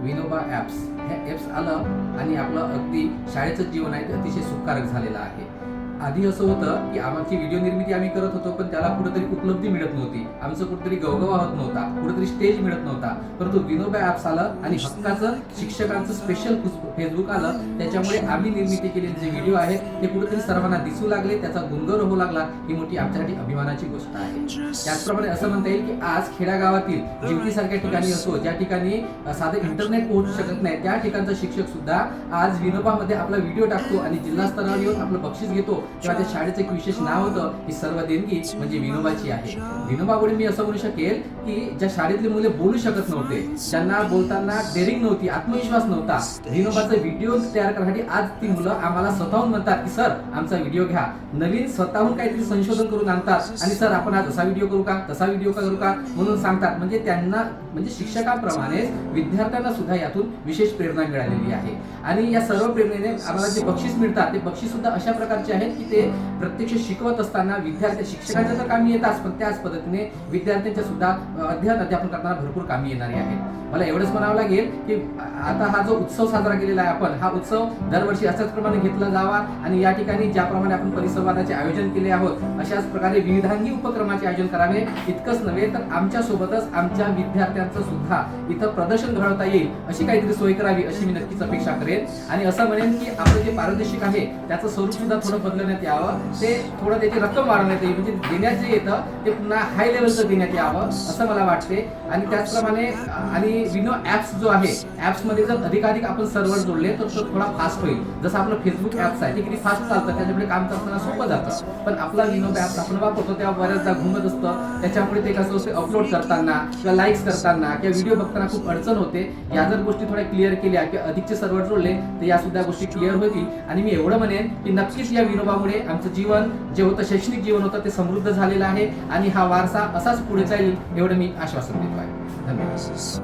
Vinoba apps हे apps आलं आणि आपलं अगदी शाळेचं जीवन आहे ते अतिशय सुखकारक झालेलं आहे. आधी असं होतं की आमची व्हिडिओ निर्मिती आम्ही करत होतो, पण त्याला कुठेतरी उपलब्धी मिळत नव्हती. आमचं कुठेतरी गवगवा होत नव्हता, कुठेतरी स्टेज मिळत नव्हता. परंतु विनोबा ॲप्स आलं आणि हक्काचं शिक्षकांचं स्पेशल फेसबुक आलं. त्याच्यामुळे आम्ही निर्मिती केलेले जे व्हिडिओ आहेत ते कुठेतरी सर्वांना दिसू लागले, त्याचा गुणगौरव होऊ लागला. ही मोठी आमच्यासाठी अभिमानाची गोष्ट आहे. त्याचप्रमाणे असं म्हणता येईल की आज खेड्यागावातील जिंतीसारख्या ठिकाणी असो, ज्या ठिकाणी साधं इंटरनेट पोहोचू शकत नाही, त्या ठिकाणचा शिक्षक सुद्धा आज विनोबामध्ये आपला व्हिडिओ टाकतो आणि जिल्हा स्तरावर येऊन आपलं बक्षीस घेतो. तेव्हा त्या शाळेचं एक विशेष नाव होतं की सर्व देणगी म्हणजे विनोबाची आहे. विनोबामुळे मी असं म्हणू शकेल की ज्या शाळेतले मुले बोलू शकत नव्हते, त्यांना बोलताना डेअरिंग नव्हती, आत्मविश्वास नव्हता, विनोबाचा व्हिडिओ तयार करण्यासाठी आज ती मुलं आम्हाला स्वतःहून म्हणतात की सर आमचा व्हिडिओ घ्या. नवीन स्वतःहून काहीतरी संशोधन करून आणतात आणि सर आपण आज असा व्हिडिओ करू का, तसा व्हिडिओ करू का म्हणून सांगतात. म्हणजे त्यांना म्हणजे शिक्षकांप्रमाणे विद्यार्थ्यांना सुद्धा यातून विशेष प्रेरणा मिळालेली आहे. आणि या सर्व प्रेरणेने आम्हाला जे बक्षीस मिळतात ते बक्षीस सुद्धा अशा प्रकारचे आहेत की ते प्रत्यक्ष शिकवत असताना विद्यार्थी शिक्षकांच्या तर कामी येतात, पण त्याच पद्धतीने विद्यार्थ्यांच्या सुद्धा अध्यापन करताना भरपूर कामी येणारे आहेत. मला एवढंच म्हणावं लागेल की आता हा जो उत्सव साजरा केलेला आहे आपण, हा उत्सव दरवर्षी अशाच प्रमाणे घेतला जावा आणि या ठिकाणी ज्याप्रमाणे आपण परिसंवादाचे आयोजन केले आहोत अशाच प्रकारे विविधांगी उपक्रमाचे आयोजन करावे. इतकंच नव्हे तर आमच्या सोबतच आमच्या विद्यार्थ्यांचं सुद्धा इथं प्रदर्शन घडवता येईल अशी काहीतरी सोय करावी अशी मी नक्कीच अपेक्षा करेन. आणि असं म्हणेन की आपलं जे पारदर्शक आहे त्याचं स्वरूप सुद्धा थोडं बदलण्यात यावं, ते थोडं त्याची रक्कम वाढवण्यात येईल, म्हणजे देण्यात जे येतं ते पुन्हा हाय लेवलचं देण्यात यावं असं मला वाटते. आणि त्याचप्रमाणे आणि विनो ॲप्स जो आहे, ॲप्समध्ये जर अधिकाधिक आपण सर्व्हर जोडले तर तो थोडा फास्ट होईल. जसं आपलं फेसबुक ॲप्स आहे ते किती फास्ट चालतं, त्याच्यामुळे काम करताना सोपं जातं. पण आपला विनो ॲप्स आपण वापरतो तेव्हा बऱ्याचदा घुमत असतं, त्याच्यामुळे ते कसं असतं अपलोड करताना किंवा लाईक्स करताना किंवा व्हिडिओ बघताना खूप अडचण होते. या जर गोष्टी थोड्या क्लिअर केल्या किंवा अधिकचे सर्व्हर जोडले तर या सुद्धा गोष्टी क्लिअर होतील. आणि मी एवढं म्हणेन की नक्कीच या विनोबामुळे आमचं जीवन जे होतं, शैक्षणिक जीवन होतं, ते समृद्ध झालेलं आहे आणि हा वारसा असाच पुढे जाईल एवढं मी आश्वासन देतो आहे. धन्यवाद.